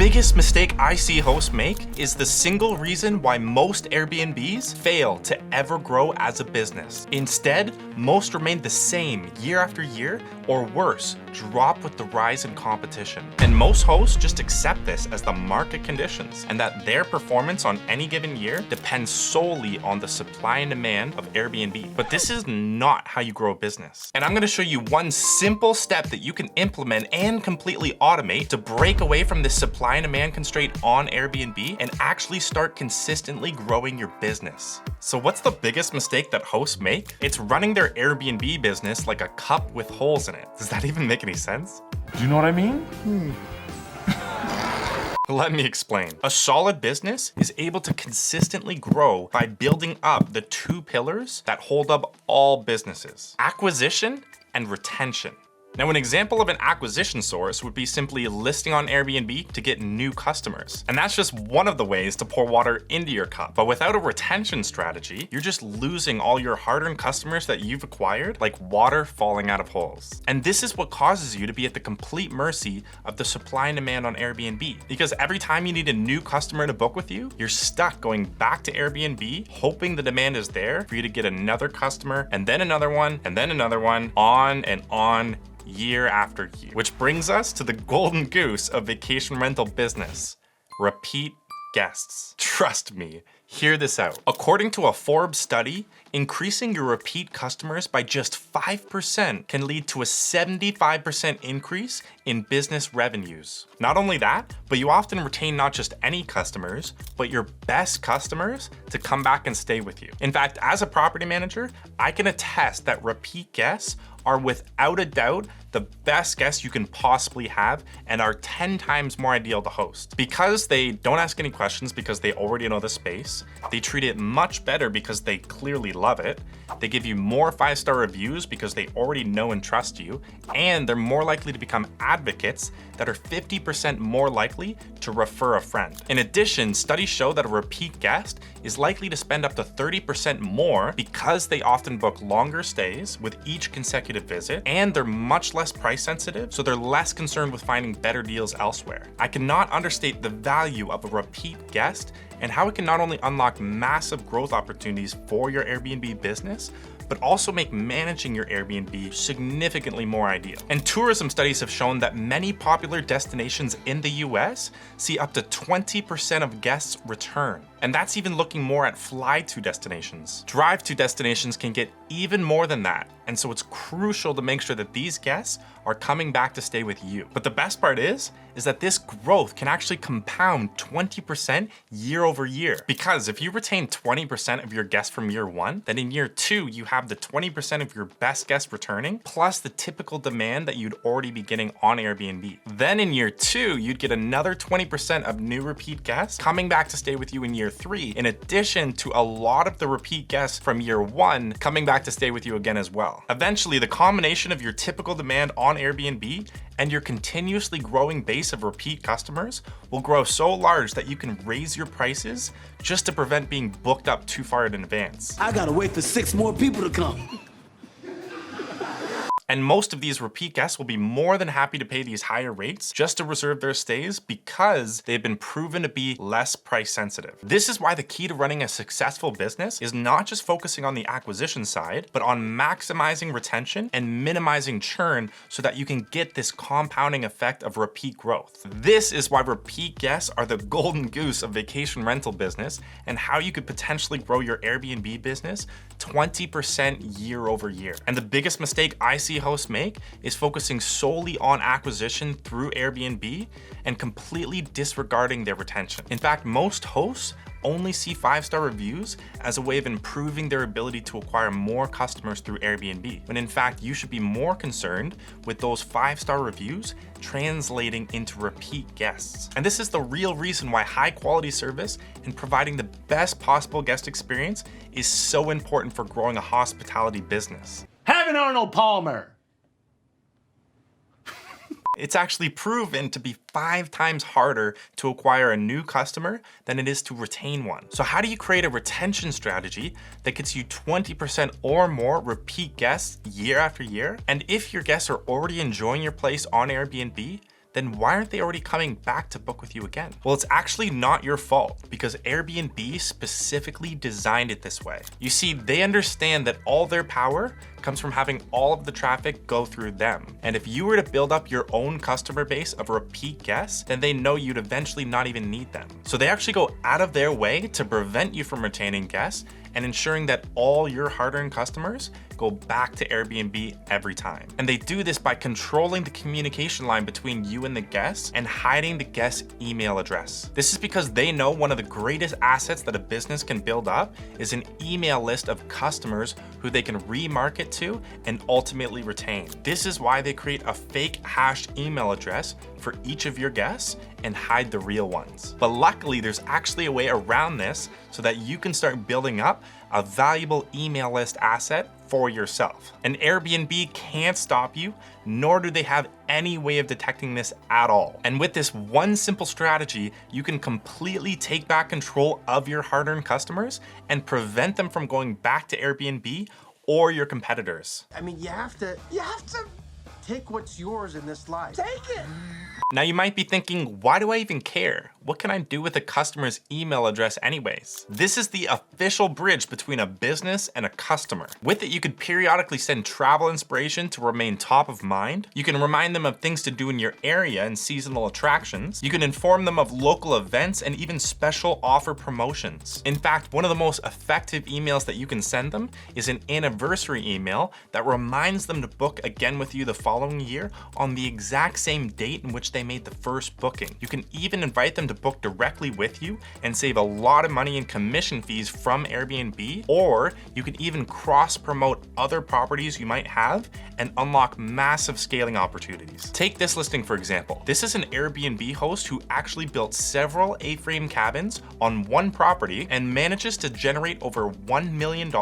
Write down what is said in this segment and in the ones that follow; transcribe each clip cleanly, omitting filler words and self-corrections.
biggest mistake I see hosts make is the single reason why most Airbnbs fail to ever grow as a business. Instead, most remain the same year after year, or worse, drop with the rise in competition. And most hosts just accept this as the market conditions, and that their performance on any given year depends solely on the supply and demand of Airbnb. But this is not how you grow a business. And I'm gonna show you one simple step that you can implement and completely automate to break away from this supply and demand constraint on Airbnb and actually start consistently growing your business. So what's the biggest mistake that hosts make? It's running their Airbnb business like a cup with holes in it. Does that even make any sense? Do you know what I mean? Let me explain. A solid business is able to consistently grow by building up the two pillars that hold up all businesses: acquisition and retention. Now, an example of an acquisition source would be simply listing on Airbnb to get new customers. And that's just one of the ways to pour water into your cup. But without a retention strategy, you're just losing all your hard-earned customers that you've acquired like water falling out of holes. And this is what causes you to be at the complete mercy of the supply and demand on Airbnb. Because every time you need a new customer to book with you, you're stuck going back to Airbnb, hoping the demand is there for you to get another customer, and then another one, and then another one, on and on, year after year. Which brings us to the golden goose of vacation rental business: repeat guests. Trust me, hear this out. According to a Forbes study, increasing your repeat customers by just 5% can lead to a 75% increase in business revenues. Not only that, but you often retain not just any customers, but your best customers to come back and stay with you. In fact, as a property manager, I can attest that repeat guests are without a doubt the best guests you can possibly have and are 10 times more ideal to host. Because they don't ask any questions because they already know the space, they treat it much better because they clearly love it, they give you more 5-star reviews because they already know and trust you, and they're more likely to become advocates that are 50% more likely to refer a friend. In addition, studies show that a repeat guest is likely to spend up to 30% more because they often book longer stays with each consecutive visit, and they're much less price sensitive, so they're less concerned with finding better deals elsewhere. I cannot understate the value of a repeat guest and how it can not only unlock massive growth opportunities for your Airbnb business, but also make managing your Airbnb significantly more ideal. And tourism studies have shown that many popular destinations in the US see up to 20% of guests return. And that's even looking more at fly-to destinations. Drive-to destinations can get even more than that. And so it's crucial to make sure that these guests are coming back to stay with you. But the best part is that this growth can actually compound 20% year over year. Because if you retain 20% of your guests from year one, then in year two, you have the 20% of your best guests returning, plus the typical demand that you'd already be getting on Airbnb. Then in year two, you'd get another 20% of new repeat guests coming back to stay with you in year three, in addition to a lot of the repeat guests from year one coming back to stay with you again as well. Eventually, the combination of your typical demand on Airbnb and your continuously growing base of repeat customers will grow so large that you can raise your prices just to prevent being booked up too far in advance. I gotta wait for 6 more people to come. And most of these repeat guests will be more than happy to pay these higher rates just to reserve their stays because they've been proven to be less price sensitive. This is why the key to running a successful business is not just focusing on the acquisition side, but on maximizing retention and minimizing churn so that you can get this compounding effect of repeat growth. This is why repeat guests are the golden goose of vacation rental business and how you could potentially grow your Airbnb business 20% year over year. And the biggest mistake I see hosts make is focusing solely on acquisition through Airbnb and completely disregarding their retention. In fact, most hosts only see 5-star reviews as a way of improving their ability to acquire more customers through Airbnb, when in fact you should be more concerned with those 5-star reviews translating into repeat guests. And this is the real reason why high quality service and providing the best possible guest experience is so important for growing a hospitality business. Have an Arnold Palmer. It's actually proven to be 5 times harder to acquire a new customer than it is to retain one. So how do you create a retention strategy that gets you 20% or more repeat guests year after year? And if your guests are already enjoying your place on Airbnb, then then why aren't they already coming back to book with you again? Well, it's actually not your fault because Airbnb specifically designed it this way. You see, they understand that all their power comes from having all of the traffic go through them. And if you were to build up your own customer base of repeat guests, then they know you'd eventually not even need them. So they actually go out of their way to prevent you from retaining guests and ensuring that all your hard-earned customers go back to Airbnb every time. And they do this by controlling the communication line between you and the guests and hiding the guest's email address. This is because they know one of the greatest assets that a business can build up is an email list of customers who they can remarket to and ultimately retain. This is why they create a fake hashed email address for each of your guests and hide the real ones. But luckily, there's actually a way around this so that you can start building up a valuable email list asset for yourself. And Airbnb can't stop you, nor do they have any way of detecting this at all. And with this one simple strategy, you can completely take back control of your hard-earned customers and prevent them from going back to Airbnb or your competitors. I mean, you have to take what's yours in this life. Take it! Now you might be thinking, why do I even care? What can I do with a customer's email address anyways? This is the official bridge between a business and a customer. With it, you could periodically send travel inspiration to remain top of mind. You can remind them of things to do in your area and seasonal attractions. You can inform them of local events and even special offer promotions. In fact, one of the most effective emails that you can send them is an anniversary email that reminds them to book again with you the following year on the exact same date in which they made the first booking. You can even invite them to book directly with you and save a lot of money in commission fees from Airbnb, or you can even cross-promote other properties you might have and unlock massive scaling opportunities. Take this listing for example. This is an Airbnb host who actually built several A-frame cabins on one property and manages to generate over $1 million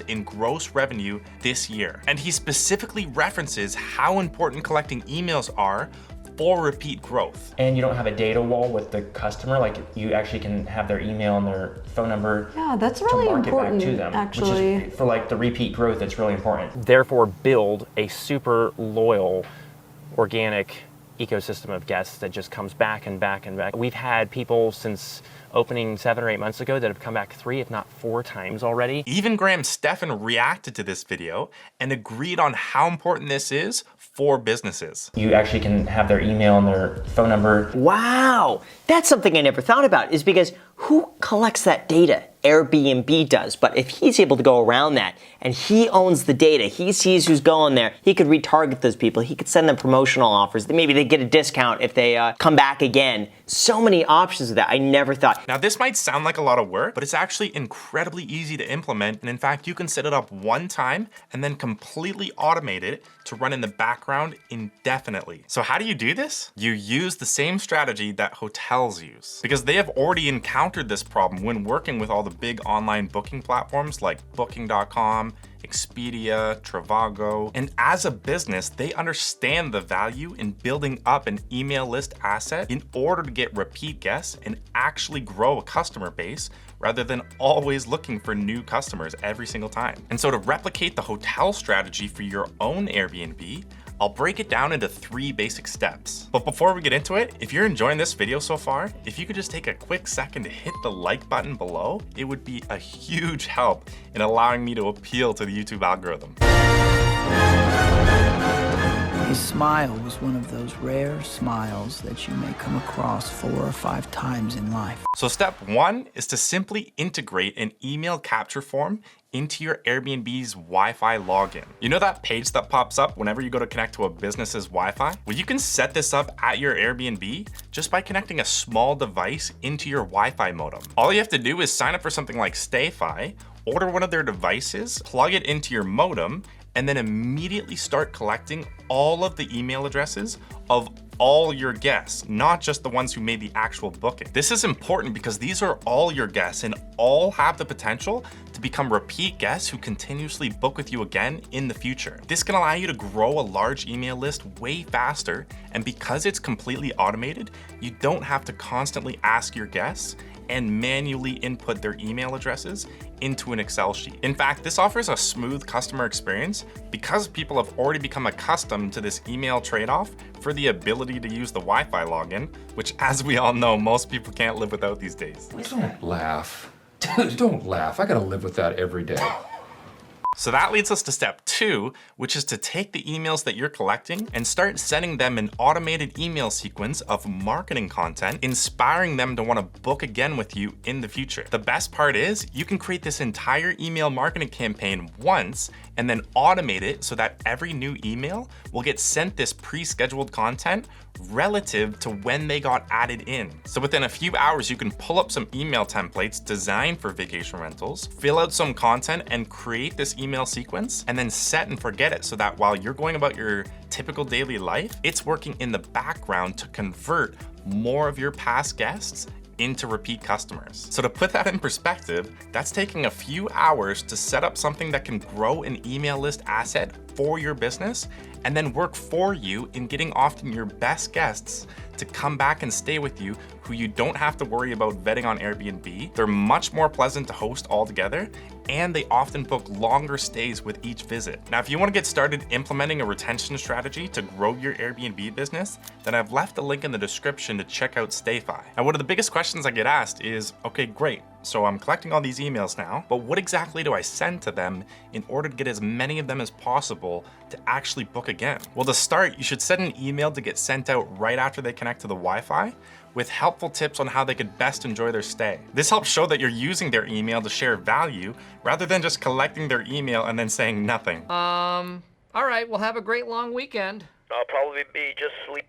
in gross revenue this year. And he specifically references how important collecting emails are for repeat growth. And you don't have a data wall with the customer, like you actually can have their email and their phone number. Yeah, that's really important back to them, actually. Which is, for like the repeat growth, it's really important. Therefore, build a super loyal, organic ecosystem of guests that just comes back and back and back. We've had people since opening 7 or 8 months ago that have come back 3, if not 4 times already. Even Graham Stephan reacted to this video and agreed on how important this is for businesses. You actually can have their email and their phone number. Wow, that's something I never thought about, is because who collects that data? Airbnb does, but if he's able to go around that and he owns the data, he sees who's going there, he could retarget those people, he could send them promotional offers, maybe they get a discount if they come back again. So many options of that, I never thought. Now this might sound like a lot of work, but it's actually incredibly easy to implement, and in fact you can set it up one time and then completely automate it to run in the background indefinitely. So how do you do this? You use the same strategy that hotels use, because they have already encountered this problem when working with all the big online booking platforms like Booking.com, Expedia, Trivago, and as a business, they understand the value in building up an email list asset in order to get repeat guests and actually grow a customer base rather than always looking for new customers every single time. And so to replicate the hotel strategy for your own Airbnb, I'll break it down into 3 basic steps. But before we get into it, if you're enjoying this video so far, if you could just take a quick second to hit the like button below, it would be a huge help in allowing me to appeal to the YouTube algorithm. His smile was one of those rare smiles that you may come across 4 or 5 times in life. So step 1 is to simply integrate an email capture form into your Airbnb's Wi-Fi login. You know that page that pops up whenever you go to connect to a business's Wi-Fi? Well, you can set this up at your Airbnb just by connecting a small device into your Wi-Fi modem. All you have to do is sign up for something like StayFi, order one of their devices, plug it into your modem, and then immediately start collecting all of the email addresses of all your guests, not just the ones who made the actual booking. This is important because these are all your guests and all have the potential to become repeat guests who continuously book with you again in the future. This can allow you to grow a large email list way faster, and because it's completely automated, you don't have to constantly ask your guests and manually input their email addresses into an Excel sheet. In fact, this offers a smooth customer experience because people have already become accustomed to this email trade-off for the ability to use the Wi-Fi login, which, as we all know, most people can't live without these days. Don't laugh. Dude, don't laugh. I gotta live with that every day. So that leads us to step 2, which is to take the emails that you're collecting and start sending them an automated email sequence of marketing content, inspiring them to want to book again with you in the future. The best part is you can create this entire email marketing campaign once and then automate it so that every new email will get sent this pre-scheduled content relative to when they got added in. So within a few hours, you can pull up some email templates designed for vacation rentals, fill out some content and create this email sequence, and then set and forget it so that while you're going about your typical daily life, it's working in the background to convert more of your past guests into repeat customers. So to put that in perspective, that's taking a few hours to set up something that can grow an email list asset for your business and then work for you in getting often your best guests to come back and stay with you who you don't have to worry about vetting on Airbnb. They're much more pleasant to host altogether, and they often book longer stays with each visit. Now, if you want to get started implementing a retention strategy to grow your Airbnb business, then I've left a link in the description to check out StayFi. Now, one of the biggest questions I get asked is, okay, great, so I'm collecting all these emails now, but what exactly do I send to them in order to get as many of them as possible to actually book again? Well, to start, you should send an email to get sent out right after they connect to the Wi-Fi with helpful tips on how they could best enjoy their stay. This helps show that you're using their email to share value rather than just collecting their email and then saying nothing. All right, well, have a great long weekend. I'll probably be just sleep.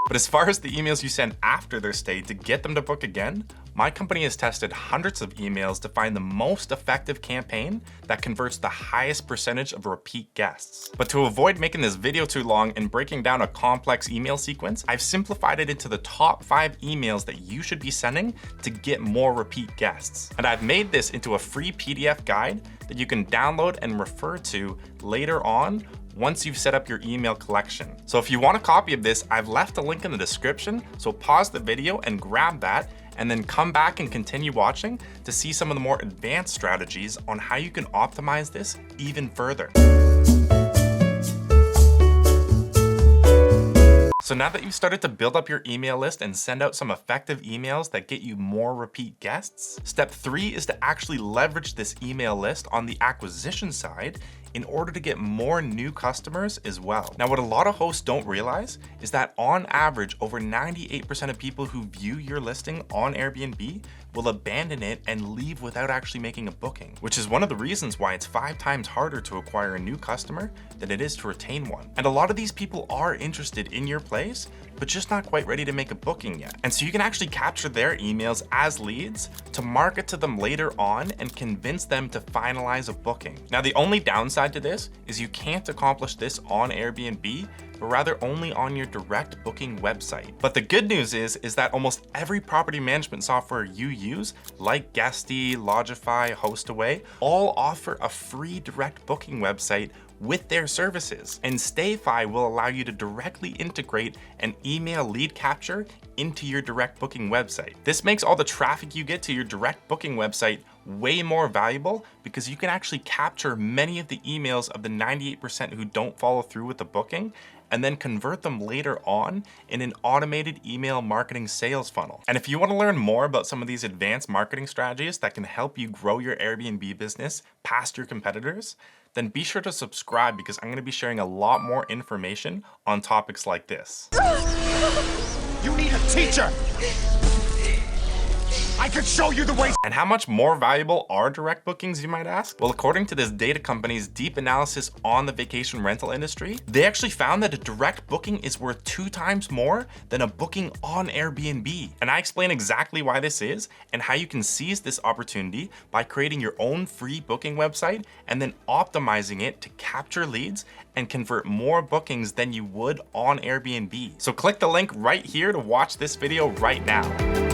But as far as the emails you send after their stay to get them to book again, my company has tested hundreds of emails to find the most effective campaign that converts the highest percentage of repeat guests. But to avoid making this video too long and breaking down a complex email sequence, I've simplified it into the top 5 emails that you should be sending to get more repeat guests. And I've made this into a free PDF guide that you can download and refer to later on once you've set up your email collection. So if you want a copy of this, I've left a link in the description, so pause the video and grab that, and then come back and continue watching to see some of the more advanced strategies on how you can optimize this even further. So now that you've started to build up your email list and send out some effective emails that get you more repeat guests, step 3 is to actually leverage this email list on the acquisition side in order to get more new customers as well. Now, what a lot of hosts don't realize is that on average, over 98% of people who view your listing on Airbnb will abandon it and leave without actually making a booking, which is one of the reasons why it's 5 times harder to acquire a new customer than it is to retain one. And a lot of these people are interested in your place, but just not quite ready to make a booking yet. And so you can actually capture their emails as leads to market to them later on and convince them to finalize a booking. Now, the only downside to this is you can't accomplish this on Airbnb, but rather only on your direct booking website. But the good news is that almost every property management software you use, like Guesty, Lodgify, HostAway, all offer a free direct booking website with their services. And StayFi will allow you to directly integrate an email lead capture into your direct booking website. This makes all the traffic you get to your direct booking website way more valuable because you can actually capture many of the emails of the 98% who don't follow through with the booking and then convert them later on in an automated email marketing sales funnel. And if you want to learn more about some of these advanced marketing strategies that can help you grow your Airbnb business past your competitors, then be sure to subscribe because I'm going to be sharing a lot more information on topics like this. You need a teacher! I could show you the way. And how much more valuable are direct bookings, you might ask? Well, according to this data company's deep analysis on the vacation rental industry, they actually found that a direct booking is worth 2 times more than a booking on Airbnb. And I explain exactly why this is and how you can seize this opportunity by creating your own free booking website and then optimizing it to capture leads and convert more bookings than you would on Airbnb. So click the link right here to watch this video right now.